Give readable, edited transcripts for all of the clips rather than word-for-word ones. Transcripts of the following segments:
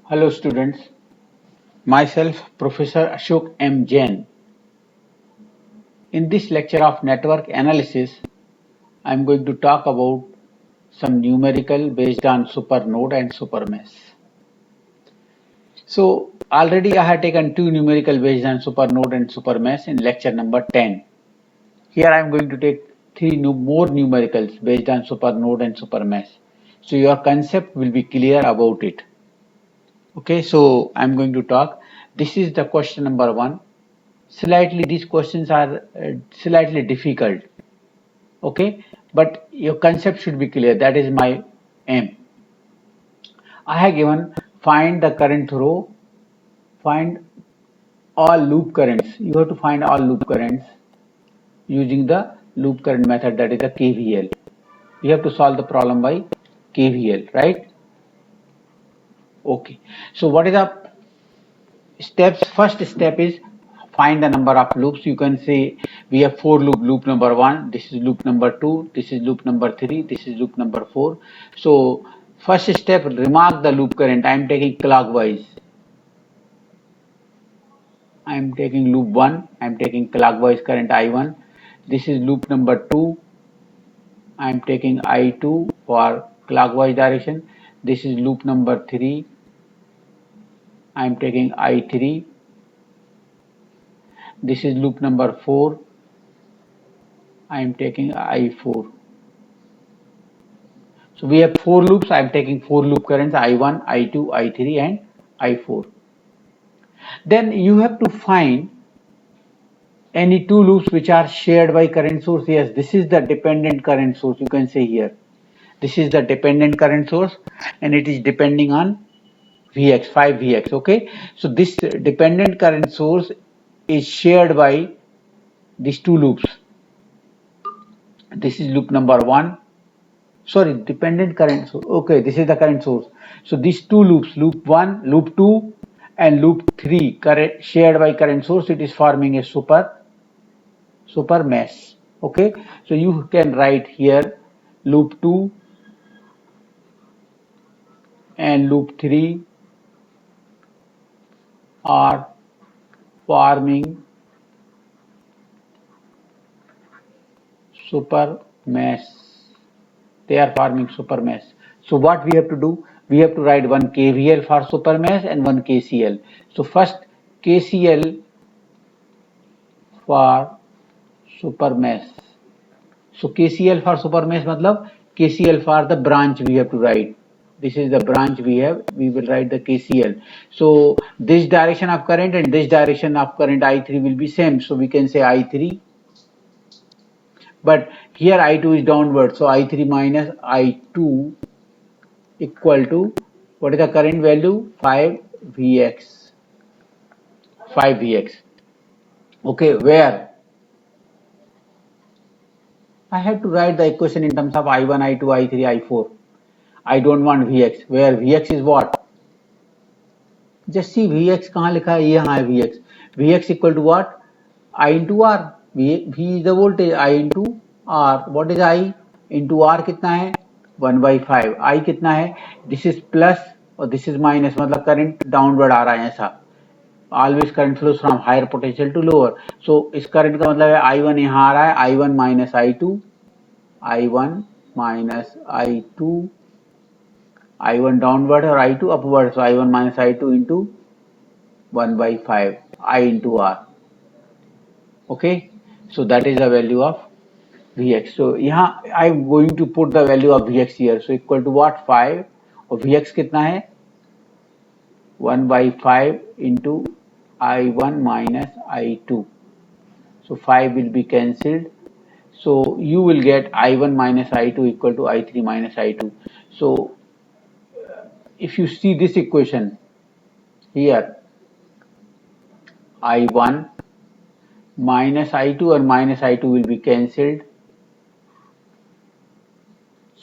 Hello students, myself Professor Ashok M. Jain. In this lecture of network analysis, I am going to talk about some numerical based on supernode and supermesh. So already I have taken two numerical based on supernode and supermesh in lecture number 10. Here I am going to take three more numericals based on supernode and supermesh. So your concept will be clear about it. Okay, so I am going to talk. This is the question number 1. Slightly these questions are slightly difficult, okay, but your concept should be clear. That is my aim. I have given find the current through, find all loop currents. You have to find all loop currents using the loop current method, that is the KVL. We have to solve the problem by KVL, right? Okay, so what is the steps? First step is find the number of loops. You can say we have 4 loop number 1, this is loop number 2, this is loop number 3, this is loop number 4. So first step, remark the loop current. I am taking clockwise. I am taking loop 1, I am taking clockwise current I1. This is loop number 2, I am taking I2 for clockwise direction. This is loop number 3, I am taking I3. This is loop number 4, I am taking I4. So we have 4 loops. I am taking 4 loop currents I1, I2, I3 and I4. Then you have to find any 2 loops which are shared by current source. Yes, this is the dependent current source. You can say here. This is the dependent current source and it is depending on Vx, 5 Vx. Okay. So this dependent current source is shared by these 2 loops. This is loop number 1. Sorry, dependent current source. Okay, this is the current source. So these 2 loops, loop 1, loop 2 and loop 3 current shared by current source, it is forming a super mesh. Okay, so you can write here loop 2 and loop 3 are forming super mesh. They are forming super mesh. So what we have to do? We have to write one KVL for super mesh and one KCL. So first KCL for super mesh. So KCL for super mesh matlab KCL for the branch we have to write. This is the branch we have. We will write the KCL. So this direction of current and this direction of current I3 will be same. So we can say I3. But here I2 is downward. So I3 minus I2 equal to, what is the current value? 5 Vx. 5 Vx. Okay, where? I have to write the equation in terms of I1, I2, I3, I4. I don't want Vx. Where Vx is what? Just see Vx कहाँ लिखा है? यहाँ है Vx. Vx equal to what? I into R. V is the voltage. I into R. What is I? Into R कितना है? 1/5. I कितना है? This is plus और this is minus. मतलब current downward आ रहा है ऐसा. Always current flows from higher potential to lower. So इस current का मतलब है I1 यहाँ आ रहा है. I1 minus I2. I1 minus I2. I1 downward or I2 upward. So I1 minus I2 into 1/5. I into R. Okay. So that is the value of Vx. So यहाँ I am going to put the value of Vx here. So equal to what? 5. और Vx कितना है? 1/5 into I1 minus I2. So 5 will be cancelled. So you will get I1 minus I2 equal to I3 minus I2. So if you see this equation here, I1 minus I2 and minus I2 will be cancelled.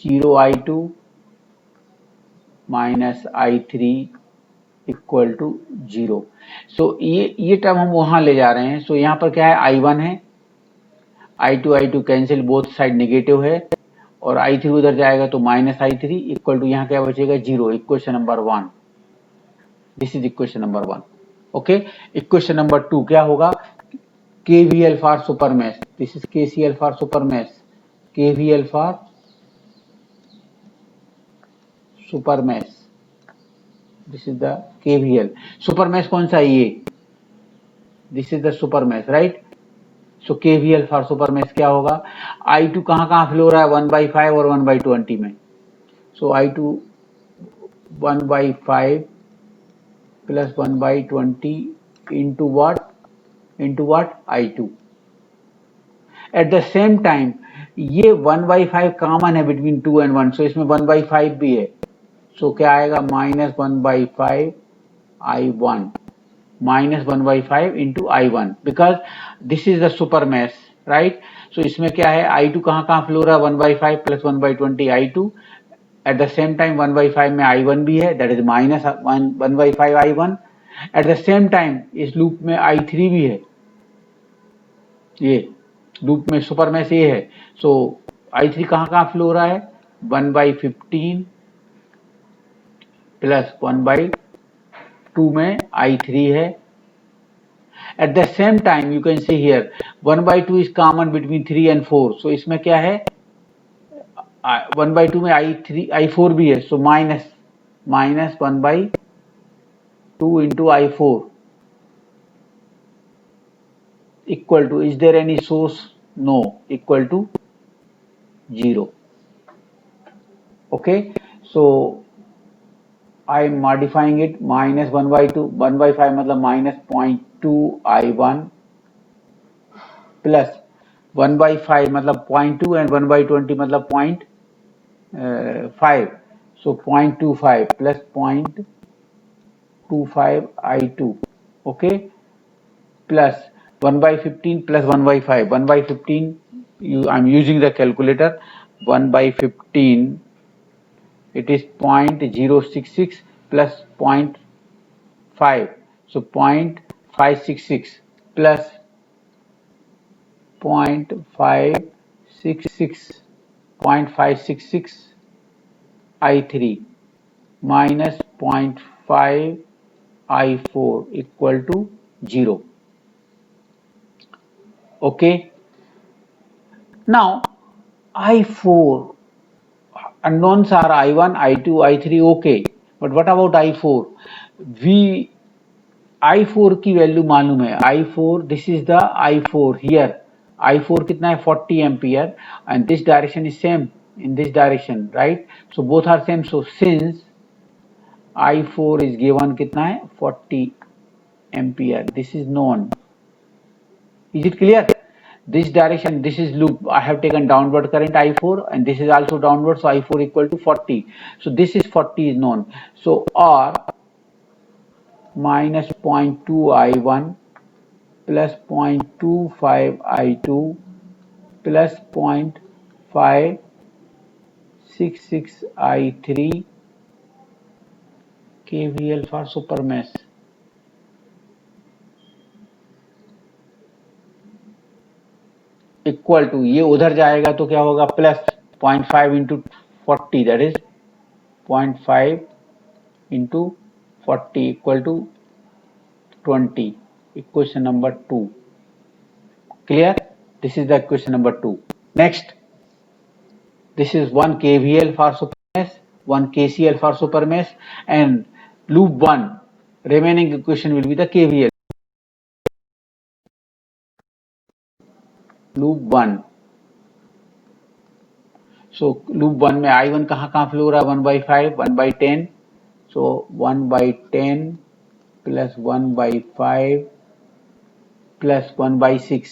0 I2 minus I3 equal to 0. So ये term हम वहां ले जा रहे हैं. सो यहाँ पर क्या है? I1 है, I2 cancel, both side negative है और I3 उधर जाएगा तो माइनस I3 इक्वल टू यहाँ क्या बचेगा? 0. Equation number 1. This is equation number 1. Okay, equation number 2 क्या होगा? KVL for super mesh. This is KCL for super mesh. KVL for super mesh. This is the KVL. Super mesh कौन सा है ये? This is the super mesh, right? So KVL for super mesh क्या होगा? I2 कहाँ कहाँ flow हो रहा है? 1/5 और 1/20 में. So I2 1/5 plus 1/20 into what? Into what? I2. At the same time ये 1/5 कॉमन है बिटवीन 2 and 1, so इसमें 1/5 भी है. So क्या आएगा? -1/5 I1 -1/5 into I1 because this is the super mesh, right? So इसमें क्या है? I2 कहाँ कहाँ फ्लो रहा है? 1/5 plus 1/20 I2. At the same time 1/5 में I1 भी है, that is -1/5 I1. At the same time इस लूप में I3 भी है, ये लूप में सुपर मैश ये है. सो I3 कहाँ कहाँ फ्लो हो रहा है? 1/15 प्लस 1/2 में I3 है. At the same time you can see here 1/2 is common between 3 and 4. So इसमें क्या है? 1/2 में I4 भी है. So minus 1/2 into I4 equal to, is there any source? No, equal to 0. Okay, so I am modifying it. minus 1/2, 1/5 मतलब minus 0.2 I1 plus 1/5 मतलब 0.2 and 1/20 मतलब 0.5. So 0.25 plus 0.25 I2. Okay, plus 1/15 plus 1/5. 1/15, I'm using the calculator. 1/15 it is 0.066 plus 0.5, so 0.566 plus 0.566 I3 minus 0.5 I4 equal to 0. Okay, now I4 unknowns are I1, I2, I3. okay, but what about I4? I4 की value मालूम है. I4, this is the I4 here. I4 कितना है? 40 ampere, and this direction is same in this direction, right? So both are same. So since I4 is given कितना है? 40 ampere. This is known. Is it clear? This direction, this is loop. I have taken downward current I4, and this is also downward. So I4 equal to 40. So this is 40 is known. So R minus 0.2 I1 plus 0.25 I2 plus 0.566 I3 KVL for super mesh. Equal to, ये उधर जाएगा तो क्या होगा? Plus 0.5 into 40, that is 0.5 into 40 equal to 20. Equation number 2. Clear? This is the equation number 2. Next, this is one KVL for super mesh, one KCL for super mesh, and loop 1 remaining equation will be the KVL. Loop 1. So loop 1 में I1 कहाँ कहाँ flow हो रहा है? 1/5, 1/10. So 1/10 plus 1/5 plus 1/6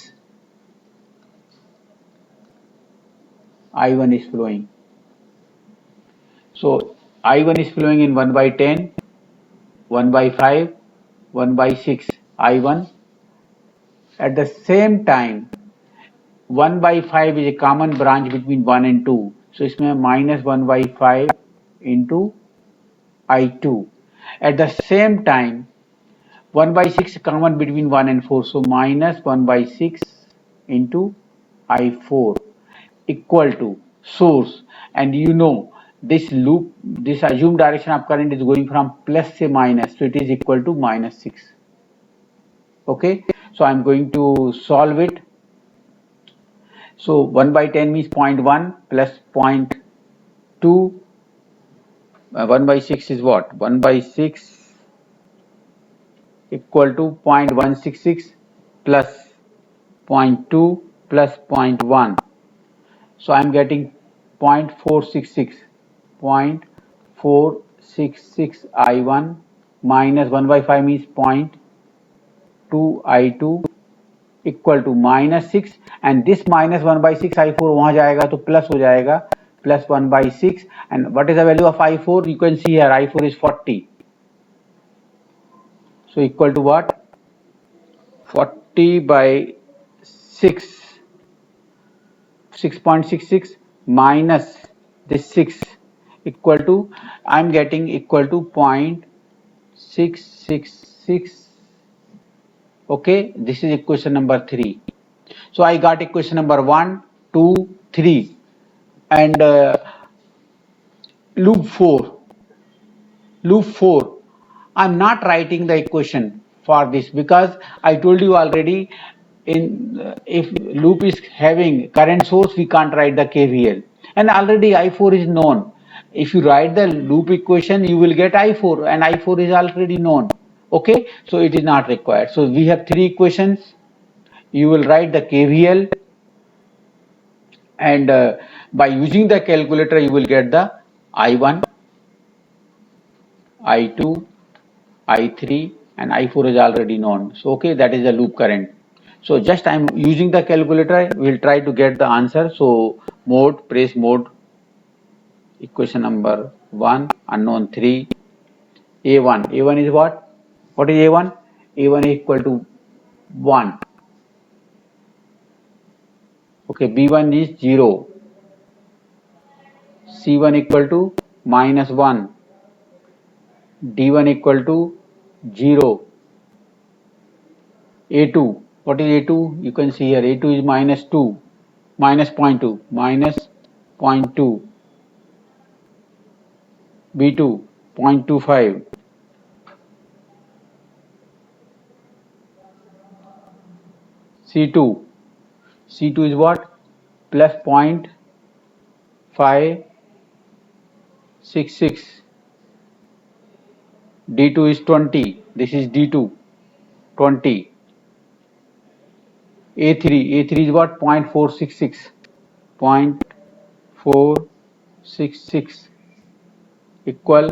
I1 is flowing. So I1 is flowing in 1/10, 1/5, 1/6 I1. At the same time 1/5 is a common branch between 1 and 2. So इसमें minus 1/5 into I2. At the same time 1/6 common between 1 and 4. So minus 1/6 into I4 equal to source. And you know this loop, this assumed direction of current is going from plus to minus, so it is equal to minus 6. Okay, so I'm going to solve it. So 1 by 10 means 0.1 plus 0.2. 1 by 6 is what? 1 by 6 equal to 0.166 plus 0.2 plus 0.1. So I'm getting 0.466. 0.466 I1 minus 1 by 5 means 0.2 I2 equal to minus 6, and this minus 1 by 6 I4 वहां जाएगा तो plus हो जाएगा, plus 1 by 6, and what is the value of I4? You can see here I4 is 40. So equal to what? 40 by 6, 6.66 minus this 6 equal to, I'm getting equal to 0.666. Okay, this is equation number 3. So I got equation number 1, 2, 3, and loop 4. Loop 4. I'm not writing the equation for this because I told you already, if loop is having current source, we can't write the KVL, and already I4 is known. If you write the loop equation, you will get I4, and I4 is already known. Okay, so it is not required. So we have 3 equations. You will write the KVL, and by using the calculator you will get the I1, I2, I3, and I4 is already known. So okay, that is the loop current. So just I'm using the calculator, we'll try to get the answer. So mode, press mode, equation number 1, unknown 3, A1. A1 is what? What is A1? A1 is equal to 1. Okay, B1 is 0. C1 equal to minus 1. D1 equal to 0. A2, what is A2? You can see here A2 is minus 2, minus 0.2, minus 0.2. B2, 0.25. C2, C2 is what? Plus 0.566. D2 is 20. This is D2, 20. A3 is what? 0.466. 0.466 equal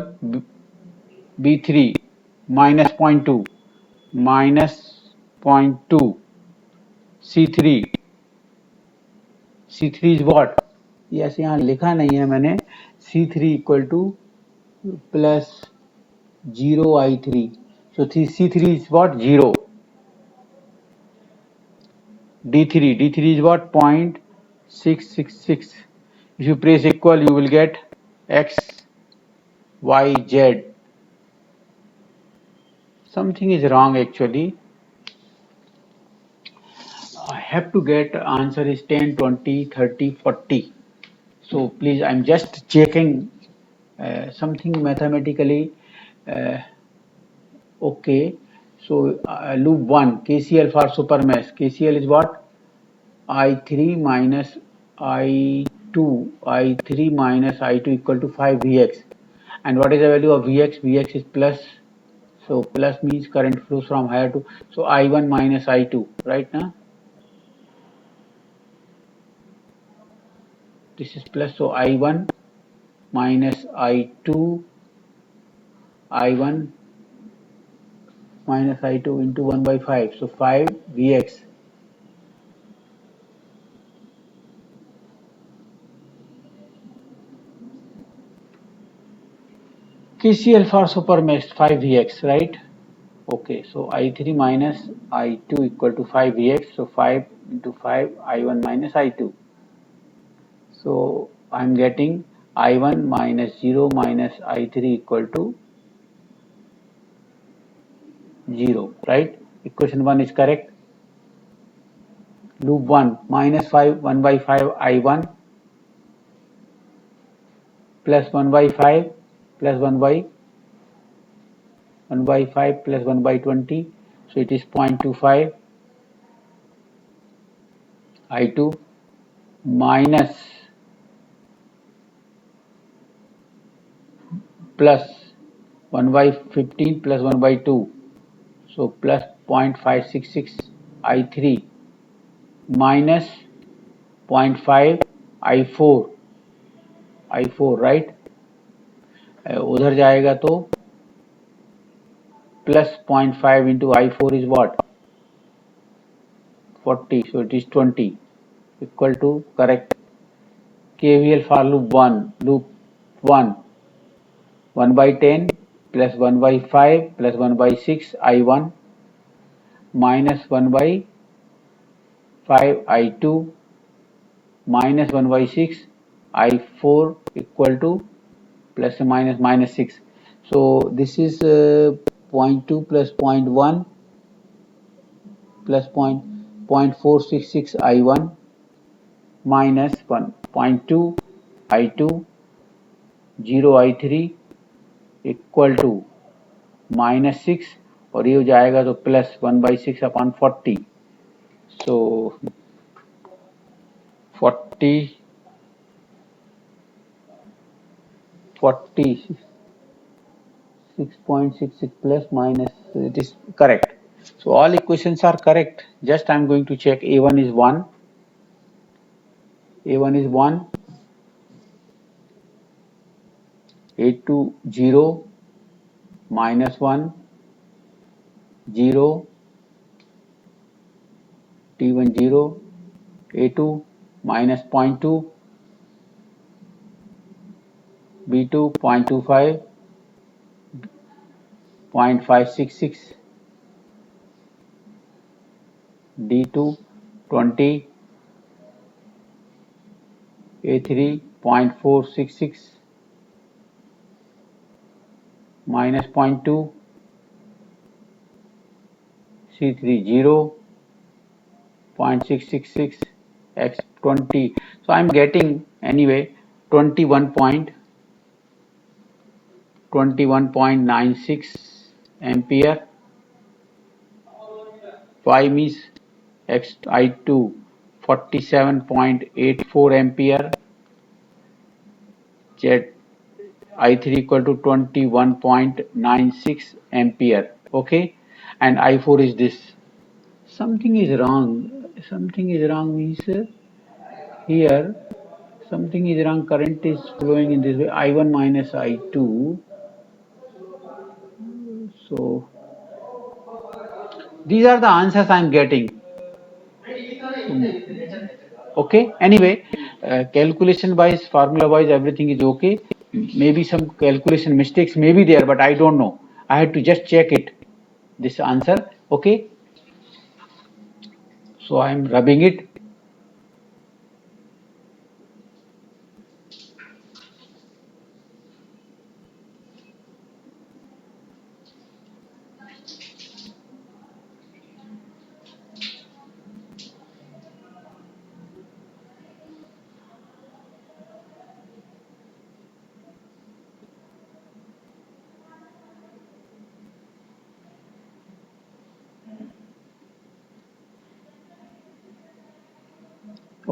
B3 minus 0.2, minus 0.2. C3 is what? Yes, यहाँ लिखा नहीं है मैंने. C3 equal to plus 0 I3. So C3 is what? 0. D3 is what? 0.666. If you press equal, you will get X, Y, Z. Something is wrong actually. I have to get answer is 10, 20, 30, 40. So please, I'm just checking something mathematically. Okay, so loop 1, KCL for super mesh. KCL is what? I3 minus I2, I3 minus I2 equal to 5 Vx. And what is the value of Vx? Vx is plus. So plus means current flows from higher to. So I1 minus I2, right now? This is plus, so I1 minus I2, I1 minus I2 into 1 by 5. So 5 Vx. KCL for super mesh 5 Vx, right? Okay, so I3 minus I2 equal to 5 Vx. So 5 into 5 I1 minus I2. So I'm getting I1 minus 0 minus I3 equal to 0, right? Equation 1 is correct. Loop 1, minus 5, 1 by 5 I1 plus 1 by 5 plus 1 by 5 plus 1 by 20, so it is 0.25 I2 minus plus 1 by 15 plus 1 by 2, so plus 0.566 I3 minus 0.5 I4 right, उधर जाएगा तो plus 0.5 into I4 is what, 40, so it is 20 equal to, correct, KVL for loop 1, 1 by 10 plus 1 by 5 plus 1 by 6 I1 minus 1 by 5 I2 minus 1 by 6 I4 equal to plus minus 6. So this is 0.2 plus 0.1 plus 0.466 I1 minus 1.2 I2 0 I3 equal to -6 और ये हो जाएगा तो plus 1/6 upon 40, so 6.66 plus minus, it is correct. So all equations are correct. Just I am going to check. A1 is 1, A2 0, minus 1 0, T1 0, A2 minus 0.2, B2 0.25, 0.566, D2 20, A3 0.466, minus 0.2, C3 0, 0.666, X 20. So I am getting anyway 21.96 ampere. Y means X I2 47.84 ampere. Z I3 equal to 21.96 ampere. Okay, and I4 is this. Something is wrong. Something is wrong means here something is wrong. Current is flowing in this way. I1 minus I2. So these are the answers I am getting. Okay. Anyway, calculation wise, formula wise, everything is okay. Maybe some calculation mistakes may be there, but I don't know. I had to just check it. This answer. Okay. So I am rubbing it.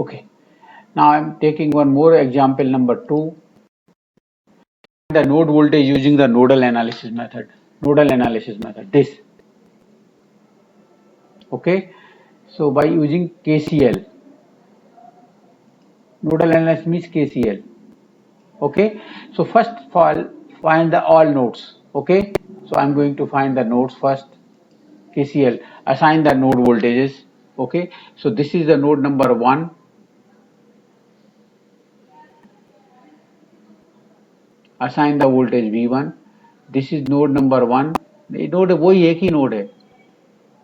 Okay. Now I am taking one more example, number 2. The node voltage using the nodal analysis method. This. Okay. So by using KCL. Nodal analysis means KCL. Okay. So first of all, find the all nodes. Okay. So I am going to find the nodes first. KCL. Assign the node voltages. Okay. So this is the node number 1. Assign the voltage V1. This is node number 1. Node वही एक ही node है.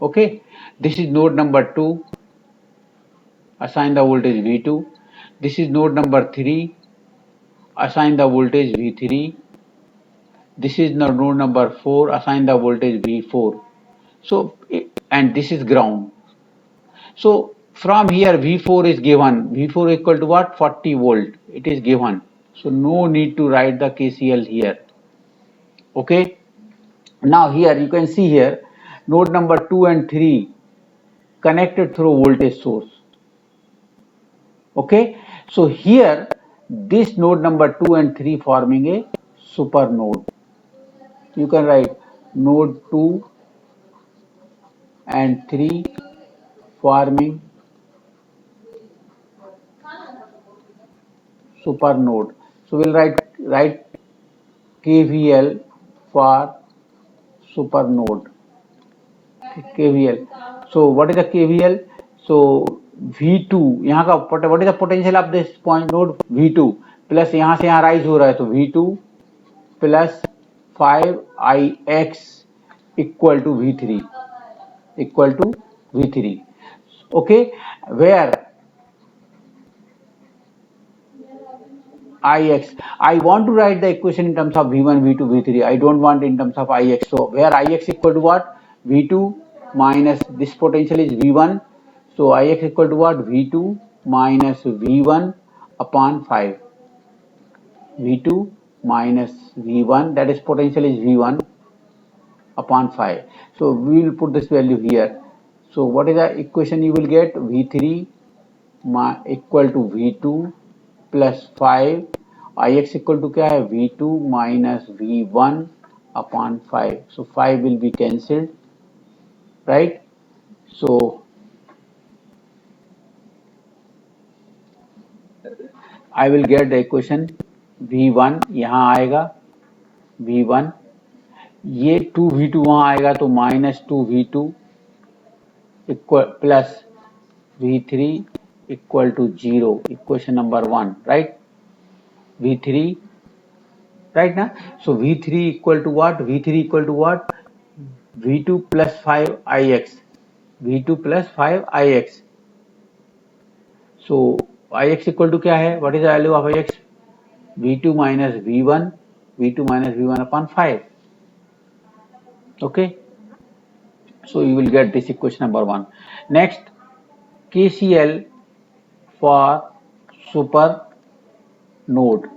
Okay. This is node number 2. Assign the voltage V2. This is node number 3. Assign the voltage V3. This is the node number 4. Assign the voltage V4. So and this is ground. So from here V4 is given. V4 equal to what? 40 volt. It is given. So no need to write the KCL here. Okay. Now here you can see here node number 2 and 3 connected through voltage source. Okay. So here this node number 2 and 3 forming a super node. You can write node 2 and 3 forming super node. So we'll write KVL for super node. KVL. So what is the KVL? So V2 यहाँ का what is the potential of this point node? V2 plus यहाँ से यहाँ rise हो रहा है तो V2 plus 5ix equal to V3 okay, where Ix, I want to write the equation in terms of V1, V2, V3. I don't want in terms of Ix. So where Ix equal to what? V2 minus this potential is V1. So Ix equal to what? V2 minus V1 upon 5. V2 minus V1, that is potential is V1 upon 5. So we will put this value here. So what is the equation you will get? V3 equal to V2 plus 5. Ix equal to क्या है? V2 minus V1 upon 5. So 5 will be cancelled, right? So I will get the equation V1 यहाँ आएगा V1, ये 2V2 वहाँ आएगा तो minus 2V2 equal plus V3 equal to 0. Equation number 1, right? V3, right now. So V3 equal to what? V3 equal to what? V2 plus 5ix. V2 plus 5ix. So ix equal to क्या है? What is the value of ix? V2 minus V1. V2 minus V1 upon 5. Okay. So you will get this equation number 1. Next, KCL for super node.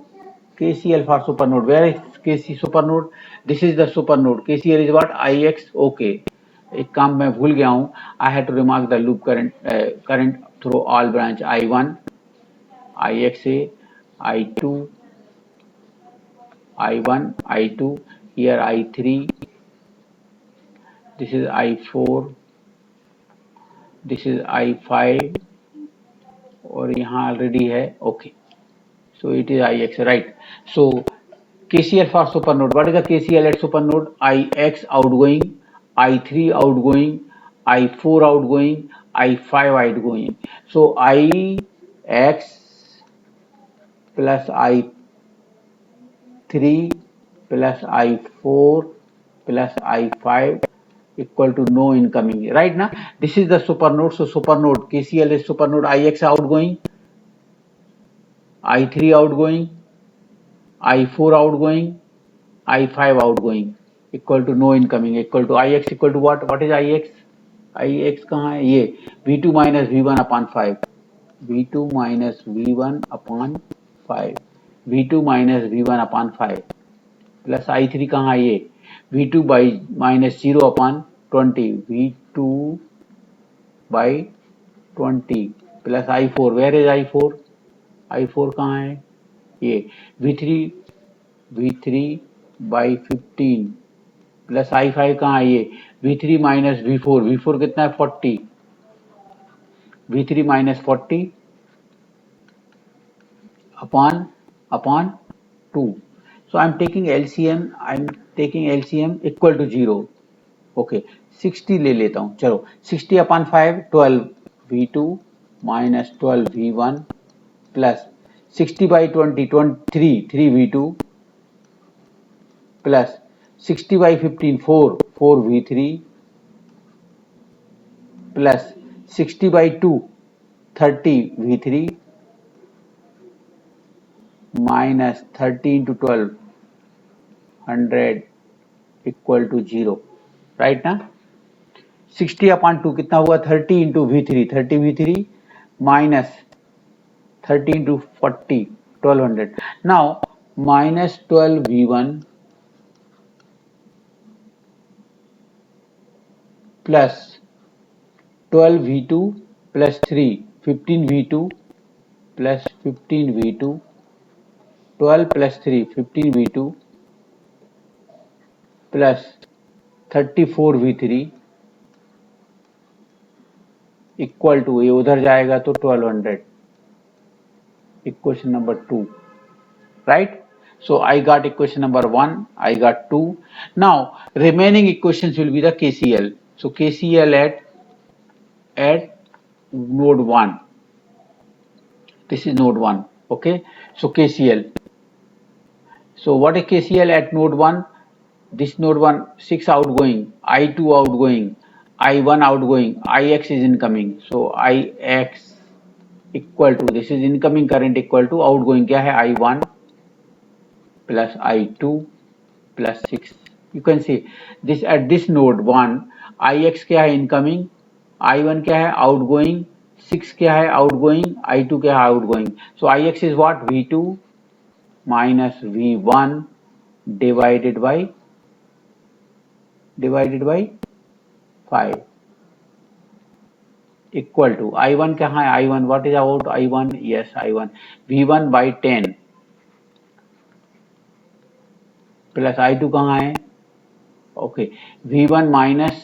KCL for super node. Where is KC super node? This is the super node. KCL is what? Ix. Okay. एक काम मैं भूल गया हूँ. I had to remark the loop current through all branch I1, IXA, I2, I1, I2. Here I3. This is I4. This is I5. और यहाँ already है. Okay. So it is Ix, right? So KCL for supernode. What is the KCL at supernode? Ix outgoing, I3 outgoing, I4 outgoing, I5 outgoing. So Ix plus I3 plus I4 plus I5 equal to no incoming. Right now, this is the supernode. So supernode KCL is supernode Ix outgoing, I3 outgoing, I4 outgoing, I5 outgoing equal to no incoming equal to Ix equal to what? What is Ix? Ix कहाँ है? ये V2 minus V1 upon 5. V2 minus V1 upon 5. V2 minus V1 upon 5 plus I3 कहाँ है? ये V2 by minus 0 upon 20. V2 by 20 plus I4. Where is I4? I4 कहाँ है? ये V3 by 15 plus I5 कहाँ है? ये V3 माइनस V4. V4 कितना है? 40. V3 minus 40 upon 2. So I'm taking LCM. Equal to 0. Okay. 60 ले लेता हूँ. चलो 60 upon 5 12 V2 minus 12 V1 plus 60 by 20 3 V2 plus 60 by 15 4 V3 plus 60 by 2 30 V3 minus 30 into 12 100 equal to 0. Right now 60 upon 2 कितना हुआ? 30 into V3 minus 30 into 40 1200. Now minus 12 V1 plus 12 V2 plus 3, 15 V2 plus 15 V2, 12 plus 3, 15 V2 plus 34 V3 equal to, ये उधर जाएगा तो 1200. Equation number 2, right? So I got equation number 1, I got 2. Now remaining equations will be the KCL. So KCL at node 1. This is node 1. Okay. So KCL. So what is KCL at node 1? This node 1, 6 outgoing, I2 outgoing, I1 outgoing, IX is incoming. So IX equal to, this is incoming current equal to outgoing क्या है I1 plus I2 plus 6. You can see this at this node 1, IX क्या है incoming, I1 क्या है outgoing, 6 क्या है outgoing, I2 क्या है outgoing. So IX is what? V2 minus V1 divided by 5 equal to I1 कहाँ है I1, what is about I1? Yes, I1 V1 by 10 plus I2 कहाँ है? Okay, V1 minus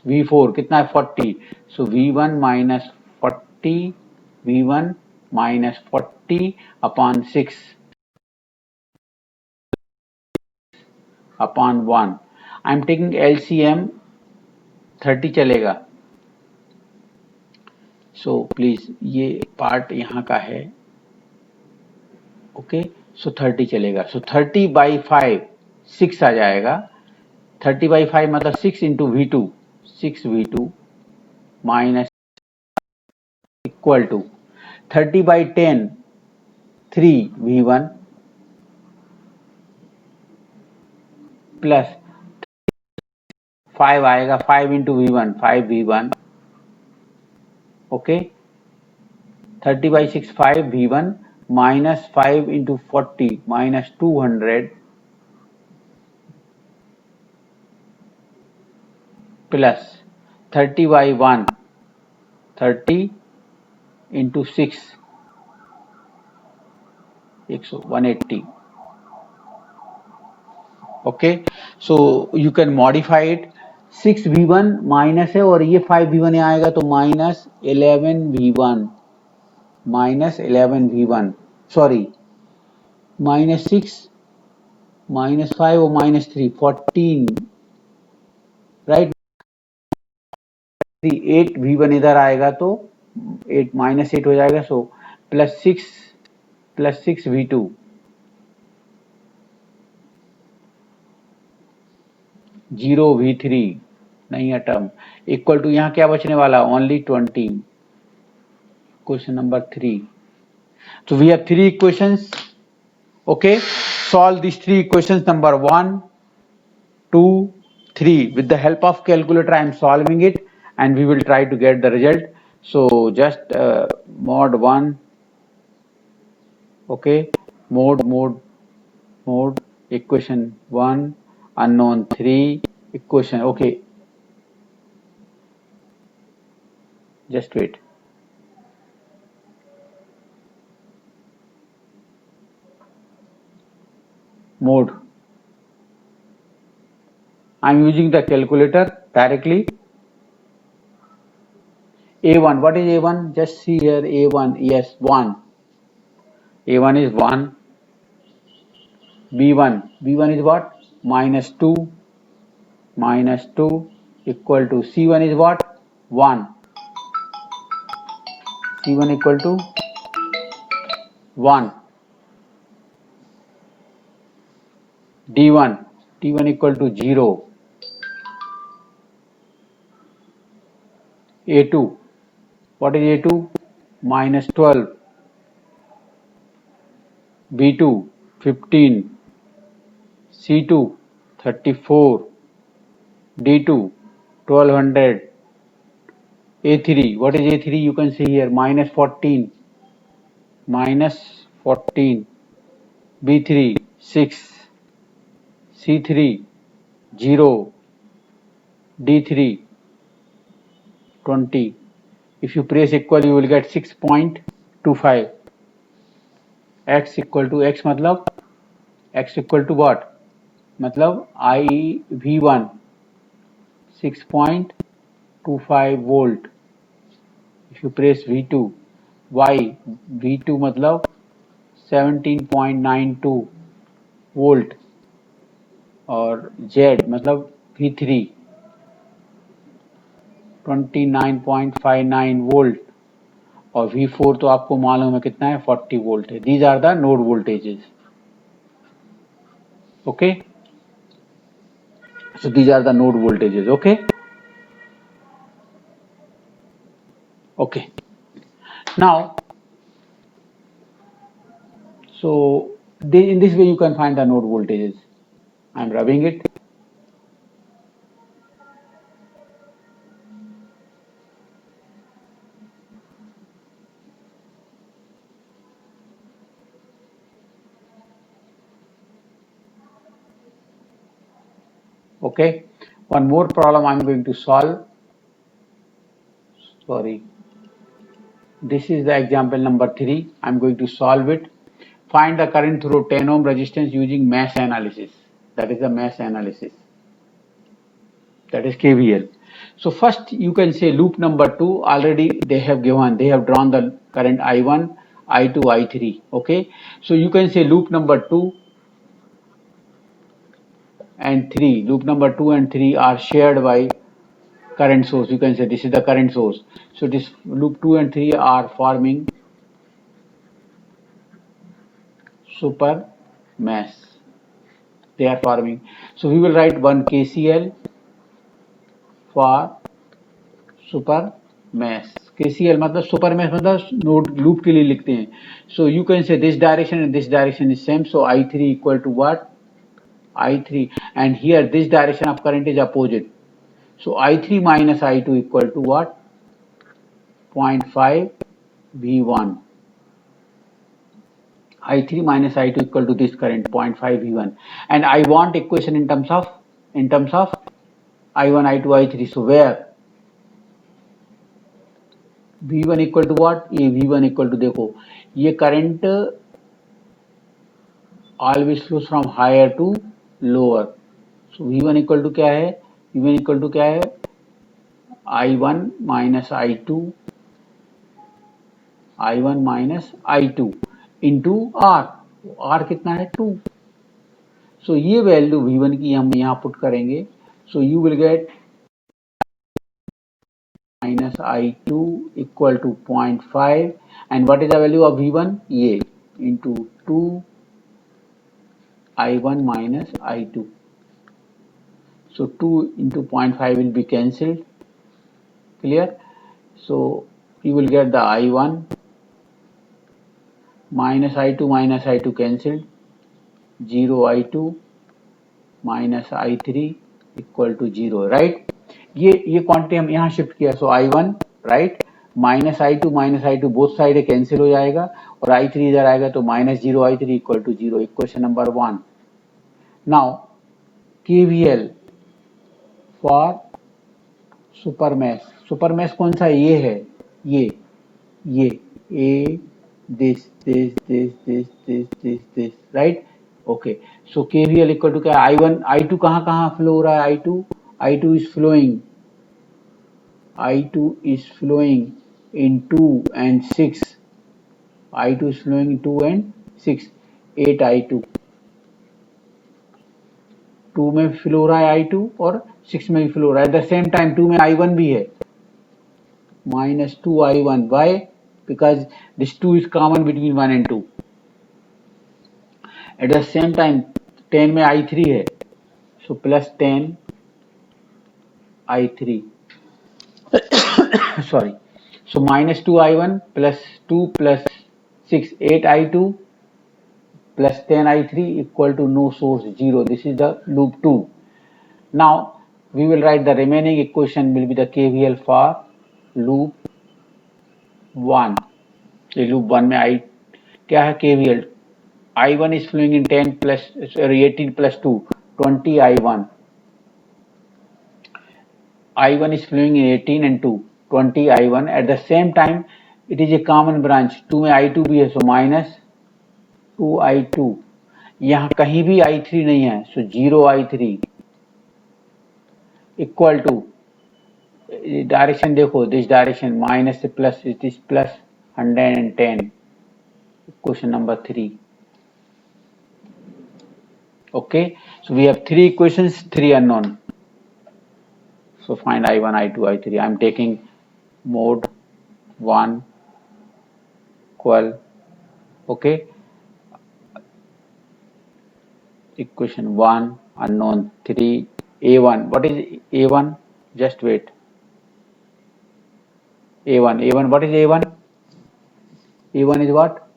V4 कितना है 40. So V1 minus 40, V1 minus 40 upon 6 upon 1. I am taking LCM 30 चलेगा. So please ये part यहाँ का है. ओके, सो 30 चलेगा. सो 30 by 5 6 आ जाएगा. 30 by 5 मतलब 6 into V2, 6 V2 minus equal to 30 by 10 3 V1 plus 5 आएगा 5 into V1 5 V1. Okay, 30 by 6 5 V1 minus 5 into 40 minus 200 plus 30 by 1 30 into 6 180. Okay, so you can modify it. 6 V1 minus है और ये 5 V1 यहाँ आएगा तो minus 11 V1 minus 11 V1 sorry minus 6 minus 5 और minus 3 14 right. 8 V1 इधर आएगा तो 8 माइनस 8 हो जाएगा. सो प्लस 6 V2 0 V3 नहीं है टर्म इक्वल टू यहाँ क्या बचने वाला only 20. Question number 3. So we have 3 equations. Okay, solve these 3 equations number 1, 2, 3 with the help of calculator. I am solving it and we will try to get the result. So just mod 1. Okay, mode equation 1 unknown 3 equation. Okay, just wait. Mode, I am using the calculator directly. A1, what is A1? Just see here A1. Yes, 1. A1 is 1. B1 is what? Minus 2 equal to C1 is what? 1. C1 equal to 1. D1 equal to 0. A2, what is A2? Minus 12. B2 15. C2 34. D2 1200. A3, what is A3? You can see here minus 14. B3 6, C3 0, D3 20. If you press equal, you will get 6.25. X equal to X मतलब X equal to what? मतलब I V1 6.25 volt. If you press V2, Y V2 मतलब 17.92 volt और Z मतलब V3 29.59 volt और V4 तो आपको मालूम है कितना है 40 वोल्ट है. These are the node voltages. Okay, so these are the node voltages. Okay, now so in this way you can find the node voltages. I am rubbing it. Okay, one more problem I am going to solve. Sorry, this is the example number 3. I am going to solve it. Find the current through 10 ohm resistance using mesh analysis. That is the mesh analysis. That is KVL. So first you can say loop number 2, already they have drawn the current I1, I2, I3. Okay, so you can say loop number 2 and 3. Loop number 2 and 3 are shared by current source. You can say this is the current source. So this loop 2 and 3 are forming super mesh. They are forming. So we will write one KCL for super mesh. KCL मतलब super mesh मतलब node loop के लिए लिखते हैं. So you can say this direction and this direction is same. So I3 equal to what? I3, and here this direction of current is opposite. So I3 minus I2 equal to what? 0.5 V1. I3 minus I2 equal to this current 0.5 V1, and I want equation in terms of I1, I2, I3. So where V1 equal to what? ये V1 equal to देखो ये current always flows from higher to lower. So V1 equal to क्या है? V1 equal to क्या है? I1 minus I2, I1 minus I2 into R. R कितना है? 2. So ये वैल्यू V1 की हम यहाँ पुट करेंगे. So you will get minus I2 equal to 0.5, and what is the value of V1? ये into 2 I1 minus I2. So 2 into 0.5 will be cancelled. Clear? So you will get the I1 minus I2 cancelled. 0 I2 minus I3 equal to 0. Right? ये quantity हम यहाँ shift किया. So I1 right minus I2 both side cancel हो जाएगा और I3 इधर आएगा तो minus 0 I3 equal to 0. Equation number 1. Now KVL for super mesh. Super mesh कौन सा? ये है, ये A this right. Okay, so KVL equal to क्या? I1 I2 कहाँ फ्लो हो रहा है? I2 is flowing in 2 and 6. I2 is flowing in 2 and 6. 8 I2 2 में फ्लो हो रहा है I2 और 6 में भी फ्लो हो रहा है. एट द सेम टाइम 2 में I1 भी है, minus 2 I1. Why? Because this 2 is common between 1 and 2. At the same time 10 में I3 है, so plus 10 I3. Sorry. So minus 2 I1 plus 2 plus 6, 8 I2 plus 10 I3 equal to no source 0. This is the loop 2. Now we will write the remaining equation will be the KVL for loop 1. ये loop 1 में I क्या है? KVL I1 is flowing in 10 plus, sorry, 18 plus 2, 20 I1. I1 is flowing in 18 and 2, 20 I1. At the same time, it is a common branch. 2 में I2 भी है, so minus 2 I2. यहाँ कहीं भी I3 नहीं है, so 0 I3 equal to, direction देखो, this direction minus से plus, it is plus 110. Question number 3. Okay, so we have 3 equations, 3 unknown. So find I1, I2, I3. I'm taking mode 1 equal. Okay, equation 1 unknown, 3 A1. What is A1? Just wait. A1, what is A1? A1 is what?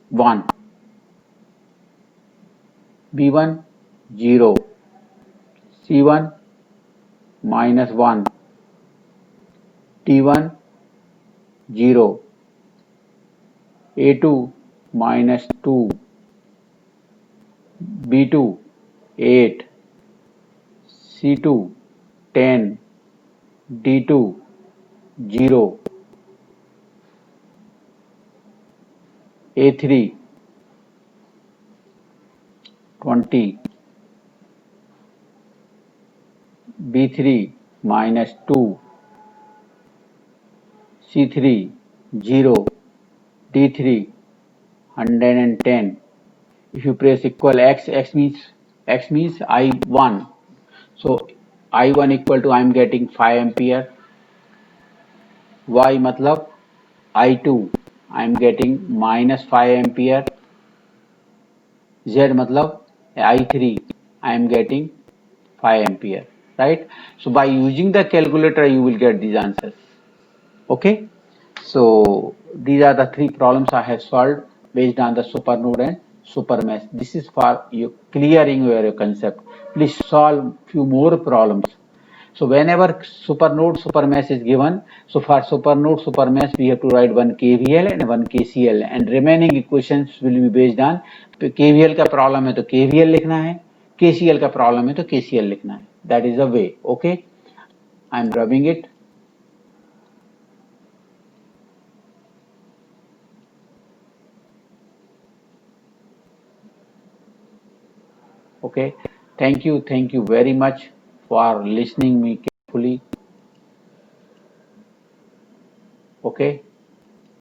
1. B1 0. C1 minus 1. T1 0. A2 minus 2. B2 8. C2 10. D2 0. A3 20. B3 minus 2. C3 0. D3 110. If you press equal x means I1. So I1 equal to, I am getting 5 ampere. Y मतलब I2 I am getting minus 5 ampere. Z मतलब I3 I am getting 5 ampere, right? So by using the calculator you will get these answers. Okay, so these are the 3 problems I have solved based on the supernode and supermesh. This is for you clearing your concept. Please solve few more problems. So whenever supernode supermesh is given, so for supernode supermesh we have to write one KVL and one KCL, and remaining equations will be based on KVL का problem है तो KVL लिखना है, KCL का problem है तो KCL लिखना है. That is the way. Okay, I am rubbing it. Okay, thank you very much for listening me carefully. Okay.